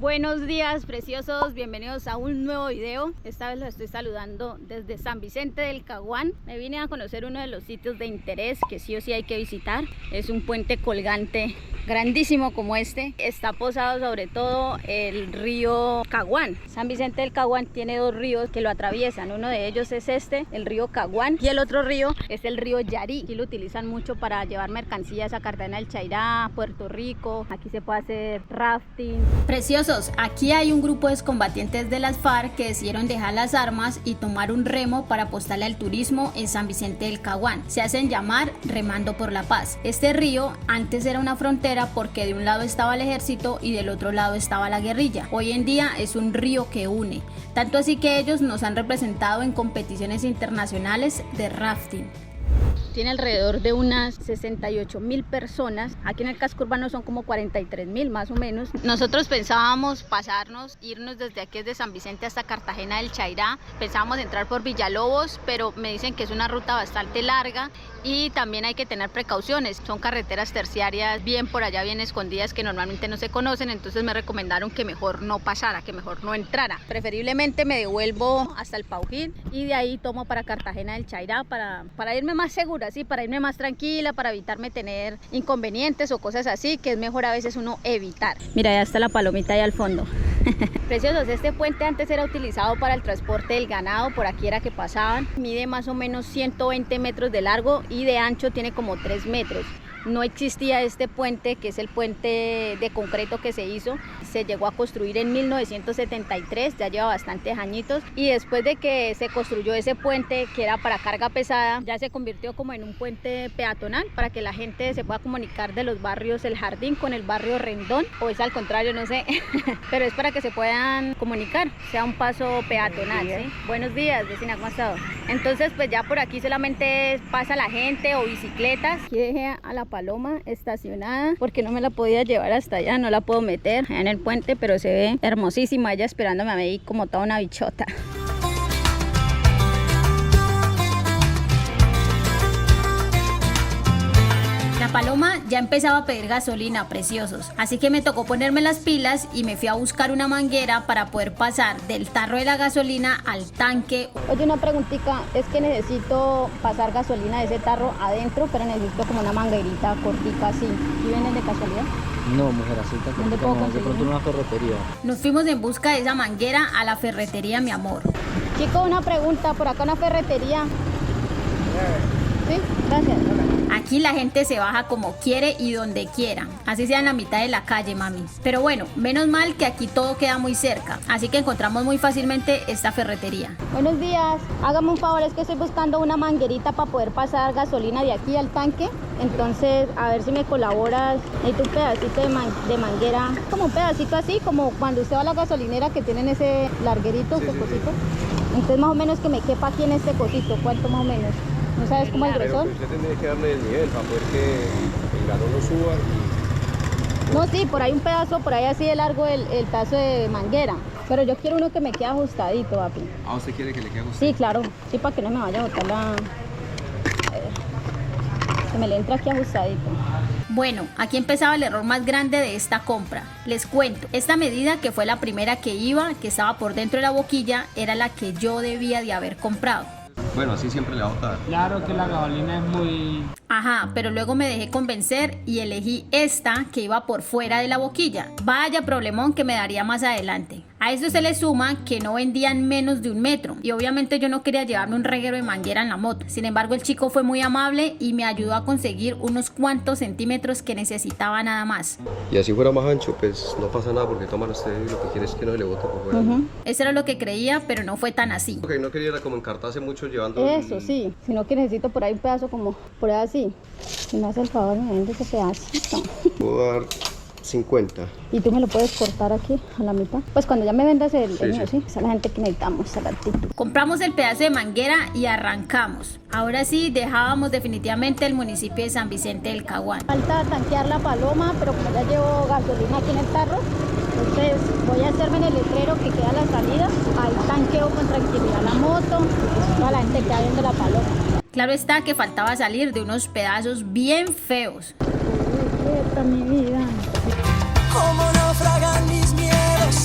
Buenos días preciosos, bienvenidos a un nuevo video. Esta vez los estoy saludando desde San Vicente del Caguán. Me vine a conocer uno de los sitios de interés que sí o sí hay que visitar. Es un puente colgante grandísimo como este. Está posado sobre todo el río Caguán. San Vicente del Caguán tiene dos ríos que lo atraviesan. Uno de ellos es este, el río Caguán, y el otro río es el río Yarí. Aquí lo utilizan mucho para llevar mercancías a Cartagena del Chairá, Puerto Rico. Aquí se puede hacer rafting. Preciosos, aquí hay un grupo de excombatientes de las FARC que decidieron dejar las armas y tomar un remo para apostarle al turismo en San Vicente del Caguán. Se hacen llamar Remando por la Paz. Este río antes era una frontera porque de un lado estaba el ejército y del otro lado estaba la guerrilla. Hoy en día es un río que une, tanto así que ellos nos han representado en competiciones internacionales de rafting. Tiene alrededor de unas 68.000 personas. Aquí en el casco urbano son como 43.000 más o menos. Nosotros pensábamos irnos desde aquí desde San Vicente hasta Cartagena del Chairá. Pensábamos entrar por Villalobos, pero me dicen que es una ruta bastante larga y también hay que tener precauciones. Son carreteras terciarias bien por allá, bien escondidas, que normalmente no se conocen. Entonces me recomendaron que mejor no pasara, que mejor no entrara. Preferiblemente me devuelvo hasta el Paujín y de ahí tomo para Cartagena del Chairá para irme más segura, ¿sí? Para irme más tranquila, para evitarme tener inconvenientes o cosas así, que es mejor a veces uno evitar. Mira, ya está la palomita ahí al fondo. Preciosos, este puente antes era utilizado para el transporte del ganado, por aquí era que pasaban. Mide más o menos 120 metros de largo y de ancho tiene como 3 metros. No existía este puente, que es el puente de concreto que se hizo. Se llegó a construir en 1973, ya lleva bastantes añitos. Y después de que se construyó ese puente, que era para carga pesada, ya se convirtió como en un puente peatonal para que la gente se pueda comunicar de los barrios El Jardín con el barrio Rendón. O es al contrario, no sé. Pero es para que se puedan comunicar, sea un paso peatonal, ¿sí? Buenos días, vecina, ¿cómo ha estado? Entonces, pues ya por aquí solamente pasa la gente o bicicletas. Aquí dejé a la paloma estacionada porque no me la podía llevar hasta allá, no la puedo meter en el puente, pero se ve hermosísima ella esperándome a mí como toda una bichota. La paloma ya empezaba a pedir gasolina, preciosos, así que me tocó ponerme las pilas y me fui a buscar una manguera para poder pasar del tarro de la gasolina al tanque. Oye, una preguntita, es que necesito pasar gasolina de ese tarro adentro, pero necesito como una manguerita cortica así. ¿Y vienen de casualidad? No, mujer, así está ¿Dónde puedo conseguir? De pronto en una ferretería. Nos fuimos en busca de esa manguera a la ferretería, mi amor. Chico, una pregunta, por acá una ferretería. Sí, gracias. Aquí la gente se baja como quiere y donde quiera, así sea en la mitad de la calle, mami. Pero bueno, menos mal que aquí todo queda muy cerca, así que encontramos muy fácilmente esta ferretería. Buenos días, hágame un favor, es que estoy buscando una manguerita para poder pasar gasolina de aquí al tanque. Entonces, a ver si me colaboras. Necesito un pedacito de manguera, como un pedacito así, como cuando usted va a la gasolinera que tienen ese larguerito, ese cosito. Entonces, más o menos que me quepa aquí en este cosito, ¿cuánto más o menos? ¿No sabes cómo el grosor? Usted tendría que darle el nivel para poder que el galón no suba. No, sí, por ahí un pedazo, por ahí así de largo el pedazo de manguera. Pero yo quiero uno que me quede ajustadito, papi. Ah, ¿usted quiere que le quede ajustadito? Sí, claro. Sí, para que no me vaya a botar la... que me le entre aquí ajustadito. Bueno, aquí empezaba el error más grande de esta compra. Les cuento, esta medida, que fue la primera que iba, que estaba por dentro de la boquilla, era la que yo debía de haber comprado. Bueno, así siempre le va a botar. Claro que la gasolina es muy... Ajá, pero luego me dejé convencer y elegí esta que iba por fuera de la boquilla. Vaya problemón que me daría más adelante. A eso se le suma que no vendían menos de 1 metro y obviamente yo no quería llevarme un reguero de manguera en la moto. Sin embargo, el chico fue muy amable y me ayudó a conseguir unos cuantos centímetros que necesitaba nada más. Y así fuera más ancho, pues no pasa nada porque toman ustedes lo que quieren es que no se le bote por fuera. Eso era lo que creía, pero no fue tan así. Lo que no quería era como encartarse mucho llevando... Eso sí, sino que necesito por ahí un pedazo como por ahí así. Si me hace el favor, me vende ese pedacito. Puedo dar 50. ¿Y tú me lo puedes cortar aquí a la mitad? Pues cuando ya me vendas el mío, sí. Esa es la gente que necesitamos, a la actitud. Compramos el pedazo de manguera y arrancamos. Ahora sí, dejábamos definitivamente el municipio de San Vicente del Caguán. Falta tanquear la paloma, pero como ya llevo gasolina aquí en el tarro, entonces voy a hacerme en el letrero que queda a la salida. Ahí tanqueo con tranquilidad la moto, pues toda la gente que va viendo la paloma. Claro está que faltaba salir de unos pedazos bien feos. Quieta, mi vida. Como naufragan mis miedos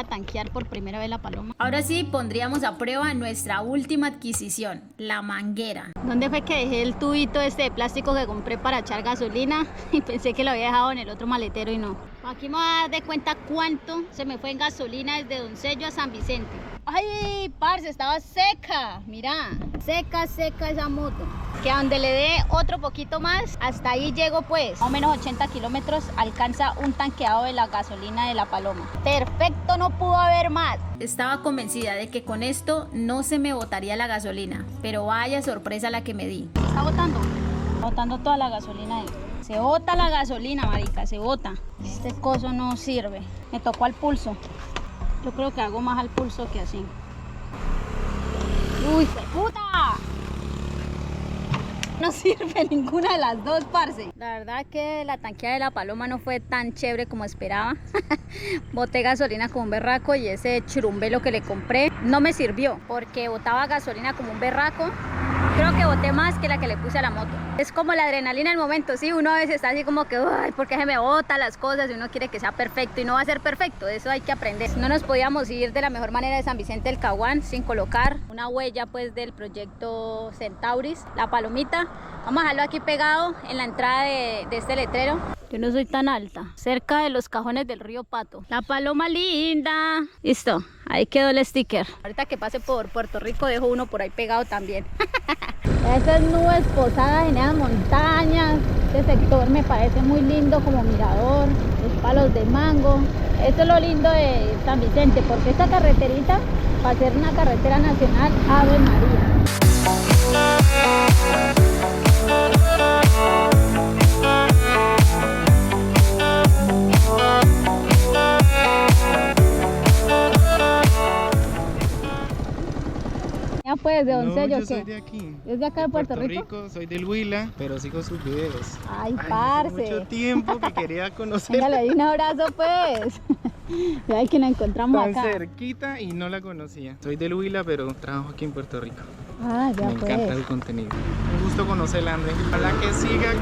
tanquear por primera vez la Paloma. Ahora sí pondríamos a prueba nuestra última adquisición, la manguera. ¿Dónde fue que dejé el tubito este de plástico que compré para echar gasolina? Y pensé que lo había dejado en el otro maletero y no. Aquí me voy a dar de cuenta cuánto se me fue en gasolina desde Doncello a San Vicente. ¡Ay, parce! Estaba seca, mira, seca esa moto. Que a donde le dé otro poquito más, hasta ahí llego pues. Más o menos 80 kilómetros alcanza un tanqueado de la gasolina de la Paloma. Perfecto, no pudo haber más. Estaba convencida de que con esto no se me botaría la gasolina, pero vaya sorpresa la que me di. ¿Se está botando? Está botando toda la gasolina ahí. Se bota la gasolina, marica, se bota. Este coso no sirve. Me tocó al pulso. Yo creo que hago más al pulso que así. ¡Uy, qué puta! No sirve ninguna de las dos, parce. La verdad que la tanqueada de la Paloma no fue tan chévere como esperaba. Boté gasolina como un berraco y ese churumbelo que le compré no me sirvió porque botaba gasolina como un berraco. Creo que boté más que la que le puse a la moto. Es como la adrenalina del momento, sí, uno a veces está así como que, ay, ¿por qué se me bota las cosas? Y uno quiere que sea perfecto y no va a ser perfecto, de eso hay que aprender. No nos podíamos ir de la mejor manera de San Vicente del Caguán sin colocar una huella pues del proyecto Centauris, la palomita. Vamos a dejarlo aquí pegado en la entrada de este letrero. Yo no soy tan alta, cerca de los cajones del río Pato. La paloma linda. Listo, ahí quedó el sticker. Ahorita que pase por Puerto Rico dejo uno por ahí pegado también. Esas nubes posadas en esas montañas. Este sector me parece muy lindo como mirador. Los palos de mango. Esto es lo lindo de San Vicente, porque esta carreterita va a ser una carretera nacional. Ave María. Ya pues, ¿de Doncello? Yo soy de aquí. ¿Es de acá de Puerto Rico? Soy del Huila, pero sigo sus videos. Ay, parce. Hace mucho tiempo que quería conocer. Venga, le di un abrazo pues. Vea que nos encontramos Tan acá. cerquita y no la conocía. Soy del Huila, pero trabajo aquí en Puerto Rico. Ah, ya Me pues. encanta el contenido. Un gusto conocer Andre. Ojalá que siga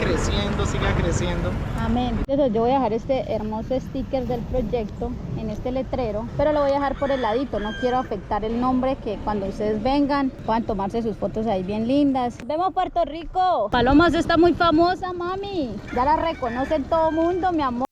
creciendo. Amén. Entonces yo voy a dejar este hermoso sticker del proyecto en este letrero, pero lo voy a dejar por el ladito. No quiero afectar el nombre, que cuando ustedes vengan puedan tomarse sus fotos ahí bien lindas. ¡Vemos Puerto Rico! Paloma está muy famosa, mami. Ya la reconocen todo el mundo, mi amor.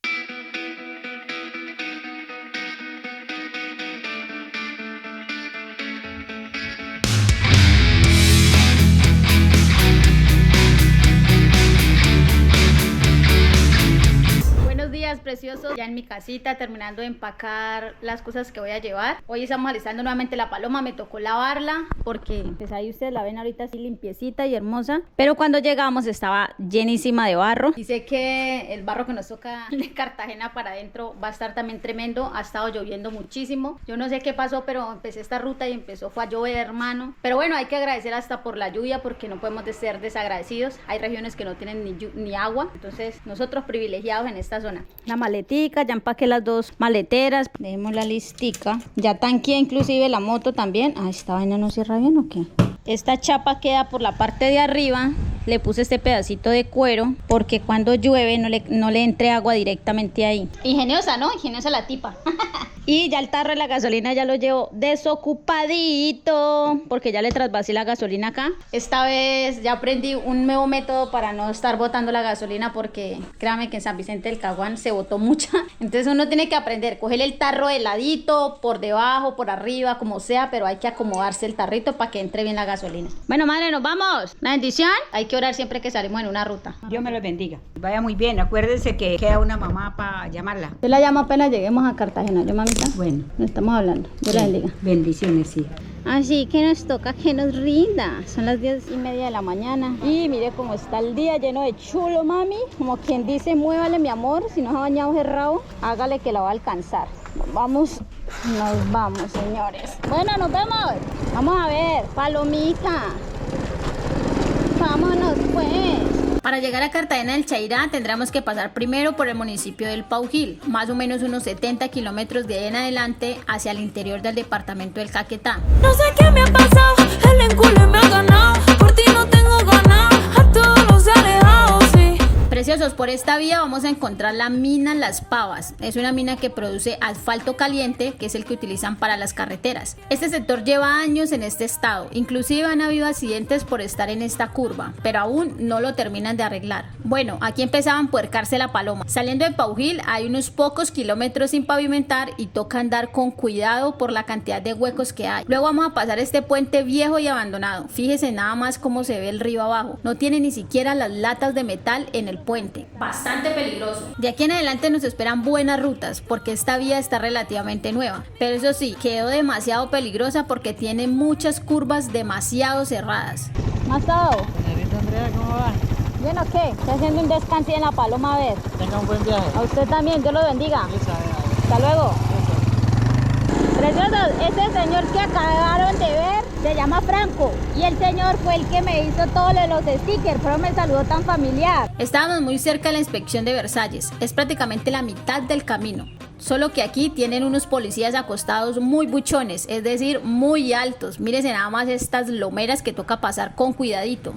Preciosos, ya en mi casita terminando de empacar las cosas que voy a llevar. Hoy estamos alistando nuevamente la Paloma, me tocó lavarla porque pues ahí ustedes la ven ahorita así limpiecita y hermosa, pero cuando llegamos estaba llenísima de barro y sé que el barro que nos toca de Cartagena para adentro va a estar también tremendo. Ha estado lloviendo muchísimo, yo no sé qué pasó, pero empecé esta ruta y empezó a llover, hermano, pero bueno, hay que agradecer hasta por la lluvia porque no podemos ser desagradecidos. Hay regiones que no tienen ni agua, entonces nosotros privilegiados en esta zona. La maletica, ya empaqué las dos maleteras, dejemos la listica, ya tanqueé inclusive la moto también. Ay, esta vaina no cierra bien o qué. Esta chapa queda por la parte de arriba, le puse este pedacito de cuero porque cuando llueve no le entre agua directamente ahí. Ingeniosa, ¿no? Ingeniosa la tipa. Y ya el tarro de la gasolina ya lo llevo desocupadito porque ya le trasvasé la gasolina acá. Esta vez ya aprendí un nuevo método para no estar botando la gasolina porque créame que en San Vicente del Caguán se botó mucha. Entonces uno tiene que aprender, cogerle el tarro de ladito, por debajo, por arriba, como sea, pero hay que acomodarse el tarrito para que entre bien la gasolina. Bueno, madre, nos vamos. La bendición. Hay que orar siempre que salimos en una ruta. Dios me los bendiga. Vaya muy bien. Acuérdense que queda una mamá para llamarla. Yo la llamo apenas lleguemos a Cartagena. ¿Yo, mamita? Bueno. No estamos hablando. Dios la bendiga. Bendiciones, sí. Así que nos toca que nos rinda. Son las 10:30 de la mañana. Y mire cómo está el día, lleno de chulo, mami. Como quien dice, muévale, mi amor. Si no se ha bañado el rabo, hágale que la va a alcanzar. Nos vamos, señores. Bueno, nos vemos. Vamos a ver, Palomita. Vámonos, pues. Para llegar a Cartagena del Chairá tendremos que pasar primero por el municipio del Paujil, más o menos unos 70 kilómetros de ahí en adelante hacia el interior del departamento del Caquetá. No sé qué me ha pasado, el encule me ha ganado, por ti no tengo ganas, a todos los alejados, sí. Preciosos, por esta vía vamos a encontrar la mina Las Pavas. Es una mina que produce asfalto caliente, que es el que utilizan para las carreteras. Este sector lleva años en este estado, inclusive han habido accidentes por estar en esta curva, pero aún no lo terminan de arreglar. Bueno, aquí empezaban a puercarse la paloma. Saliendo de Paujil hay unos pocos kilómetros sin pavimentar y toca andar con cuidado por la cantidad de huecos que hay. Luego vamos a pasar este puente viejo y abandonado. Fíjese nada más cómo se ve el río abajo. No tiene ni siquiera las latas de metal en el puente. Bastante peligroso. De aquí en adelante nos esperan buenas rutas porque esta vía está relativamente nueva. Pero eso sí, quedó demasiado peligrosa porque tiene muchas curvas demasiado cerradas. ¿Más todo? Señorita Andrea, ¿cómo va? ¿Bien o qué? Está haciendo un descanso en la Paloma, a ver. Tenga un buen viaje. A usted también, Dios lo bendiga. Lisa, Hasta luego. Preciosos, este señor que acabaron de ver se llama Franco y el señor fue el que me hizo todo lo de los stickers, pero me saludó tan familiar. Estábamos muy cerca de la inspección de Versalles, es prácticamente la mitad del camino. Solo que aquí tienen unos policías acostados muy buchones, es decir, muy altos. Mírense nada más estas lomeras que toca pasar con cuidadito.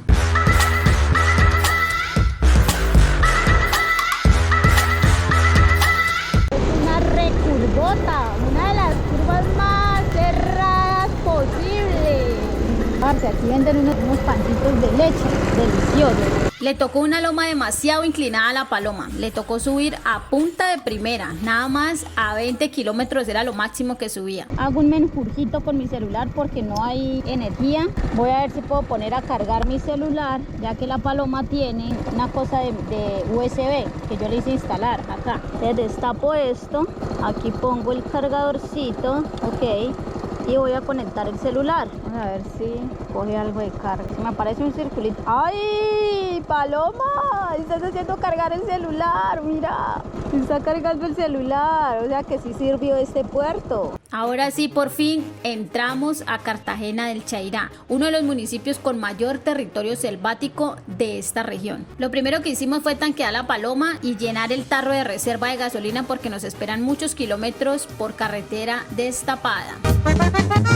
Es una recurvota, una de las curvas más cerradas posible. Parce, aquí venden unos pancitos de leche, deliciosos. Le tocó una loma demasiado inclinada a la paloma, le tocó subir a punta de primera, nada más a 20 kilómetros era lo máximo que subía. Hago un menjurjito con mi celular porque no hay energía. Voy a ver si puedo poner a cargar mi celular, ya que la paloma tiene una cosa de USB que yo le hice instalar acá. Entonces destapo esto, aquí pongo el cargadorcito, ok. Y voy a conectar el celular. Vamos a ver si coge algo de carga. Me aparece un circulito. ¡Ay, Paloma! Estás haciendo cargar el celular. Mira, está cargando el celular. O sea que sí sirvió este puerto. Ahora sí, por fin entramos a Cartagena del Chairá, uno de los municipios con mayor territorio selvático de esta región. Lo primero que hicimos fue tanquear la paloma y llenar el tarro de reserva de gasolina porque nos esperan muchos kilómetros por carretera destapada.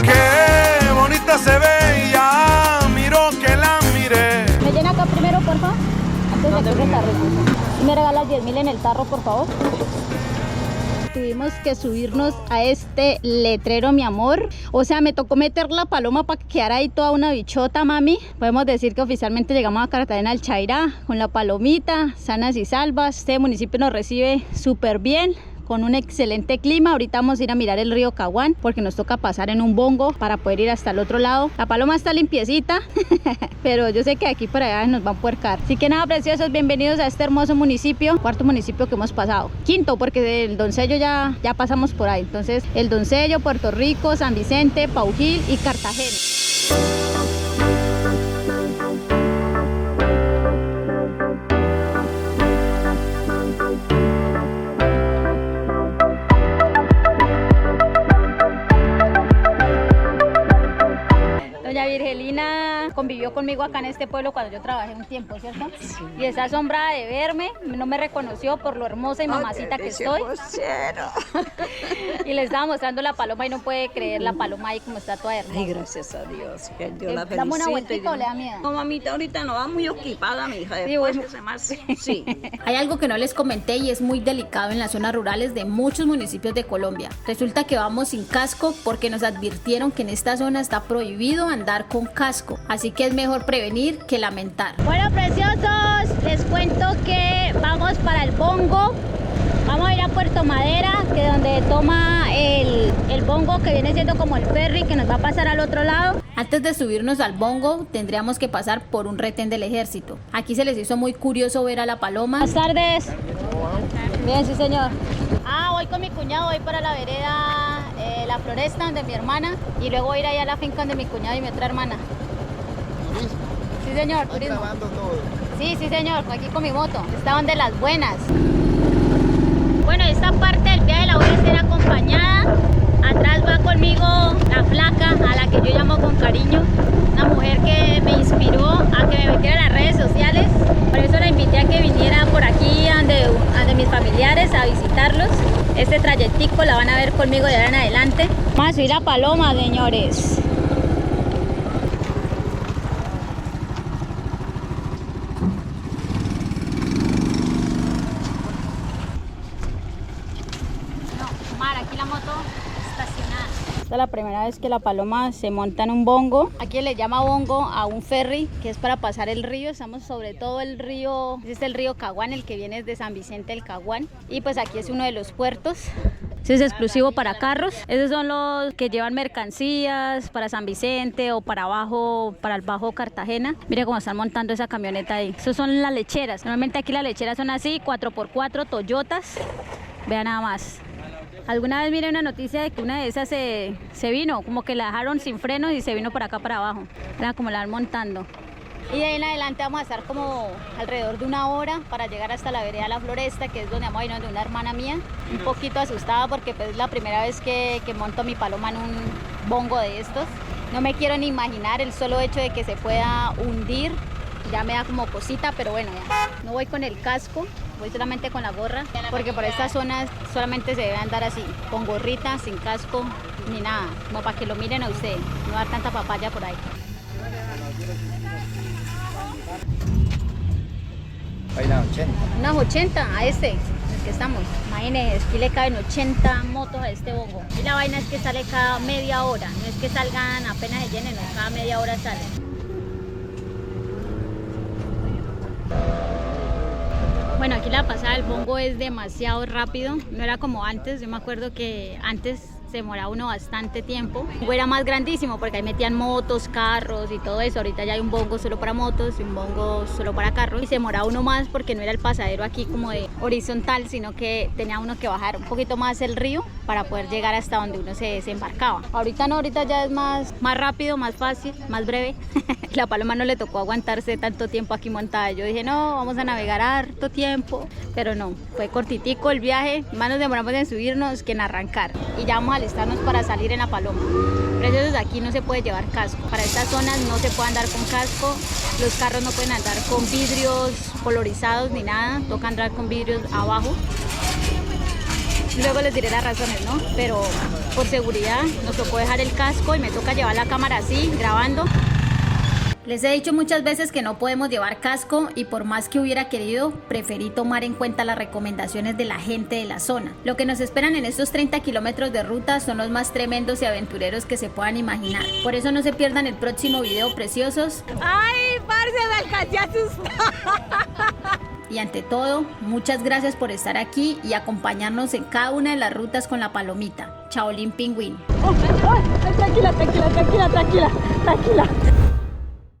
Qué bonita se ve, ya miro que la miré. ¿Me llena acá primero, por favor? Antes de que se cargue. ¿Y me regalas 10.000 en el tarro, por favor? Tuvimos que subirnos a este letrero, mi amor. O sea, me tocó meter la paloma para que quedara ahí toda una bichota, mami. Podemos decir que oficialmente llegamos a Cartagena del Chairá con la palomita, sanas y salvas. Este municipio nos recibe súper bien, con un excelente clima. Ahorita vamos a ir a mirar el río Caguán porque nos toca pasar en un bongo para poder ir hasta el otro lado. La paloma está limpiecita, pero yo sé que de aquí para allá nos van a puercar. Así que nada, preciosos, bienvenidos a este hermoso municipio, cuarto municipio que hemos pasado. Quinto, porque del Doncello ya pasamos por ahí. Entonces, el Doncello, Puerto Rico, San Vicente, Paujil y Cartagena. Doña Virgelina convivió conmigo acá en este pueblo cuando yo trabajé un tiempo, ¿cierto? Sí. Y está asombrada de verme, no me reconoció por lo hermosa y mamacita que estoy. Y le estaba mostrando la paloma y no puede creer la paloma ahí como está toda hermosa. Ay, gracias a Dios, que Dios la felicite. ¿Dame una vueltita o le da miedo? No, mamita, ahorita no va muy ocupada, mi hija. Sí, bueno. Sí. Hay algo que no les comenté y es muy delicado en las zonas rurales de muchos municipios de Colombia. Resulta que vamos sin casco porque nos advirtieron que en esta zona está prohibido andar con casco, así que es mejor prevenir que lamentar. Bueno, preciosos, les cuento que vamos para el bongo. Vamos a ir a Puerto Madera, que es donde toma el bongo, que viene siendo como el ferry que nos va a pasar al otro lado. Antes de subirnos al bongo, tendríamos que pasar por un retén del ejército. Aquí se les hizo muy curioso ver a la paloma. Buenas tardes. Bien, sí, señor. Voy con mi cuñado, voy para la vereda La Floresta, donde mi hermana, y luego voy a ir allá a la finca donde mi cuñado y mi otra hermana. ¿Turismo? Sí, señor, turismo. Grabando todo. Sí, sí, señor, aquí con mi moto. Estaban de las buenas. Bueno, esta parte del viaje la voy a hacer acompañada. Atrás va conmigo la flaca, a la que yo llamo con cariño. Una mujer que me inspiró a que me metiera en las redes sociales. Por eso la invité a que viniera por aquí ante mis familiares a visitarlos. Este trayectico la van a ver conmigo de ahora en adelante. Vamos a subir a Paloma, señores. la moto estacionada. Esta es la primera vez que la Paloma se monta en un bongo. Aquí le llama bongo a un ferry que es para pasar el río. Estamos sobre todo el río, este es el río Caguán, el que viene desde San Vicente del Caguán. Y pues aquí es uno de los puertos. Este es exclusivo para carros. Esos son los que llevan mercancías para San Vicente o para abajo, para el Bajo Cartagena. Mire cómo están montando esa camioneta ahí. Esas son las lecheras. Normalmente aquí las lecheras son así, 4x4 Toyotas. Vean nada más. Alguna vez miré una noticia de que una de esas se vino, como que la dejaron sin frenos y se vino por acá para abajo. Era como la van montando. Y de ahí en adelante vamos a estar como alrededor de 1 hora para llegar hasta la vereda La Floresta, que es donde vamos a ir, de una hermana mía. Un poquito asustada porque pues, es la primera vez que monto mi Paloma en un bongo de estos. No me quiero ni imaginar el solo hecho de que se pueda hundir. Ya me da como cosita, pero bueno, ya. No voy con el casco, voy solamente con la gorra, porque por estas zonas solamente se debe andar así, con gorrita, sin casco, ni nada, como para que lo miren a ustedes, no dar tanta papaya por ahí. Baila 80. Unas 80 a este, en el que estamos. Imagínense, aquí le caben 80 motos a este bongo. Y la vaina es que sale cada media hora, no es que salgan apenas se llenen, no, cada media hora salen. Bueno, aquí la pasada del bongo es demasiado rápido, no era como antes. Yo me acuerdo que antes se demoraba uno bastante tiempo. El bongo era más grandísimo porque ahí metían motos, carros y todo eso. Ahorita ya hay un bongo solo para motos y un bongo solo para carros. Y se demoraba uno más porque no era el pasadero aquí como de horizontal, sino que tenía uno que bajar un poquito más el río para poder llegar hasta donde uno se desembarcaba. Ahorita no, ahorita ya es más rápido, más fácil, más breve. La Paloma no le tocó aguantarse tanto tiempo aquí montada. Yo dije, no, vamos a navegar harto tiempo, pero no, fue cortitico el viaje, más nos demoramos en subirnos que en arrancar. Y ya vamos a alistarnos para salir en la Paloma. Pero desde aquí no se puede llevar casco. Para estas zonas no se puede andar con casco, los carros no pueden andar con vidrios polarizados ni nada, toca andar con vidrios abajo. Luego les diré las razones, ¿no? Pero por seguridad nos tocó dejar el casco y me toca llevar la cámara así, grabando. Les he dicho muchas veces que no podemos llevar casco y por más que hubiera querido, preferí tomar en cuenta las recomendaciones de la gente de la zona. Lo que nos esperan en estos 30 kilómetros de ruta son los más tremendos y aventureros que se puedan imaginar. Por eso no se pierdan el próximo video, preciosos. ¡Ay, parce, me alcancé a asustar! Y ante todo, muchas gracias por estar aquí y acompañarnos en cada una de las rutas con la Palomita. Chaolín Pingüín. Tranquila.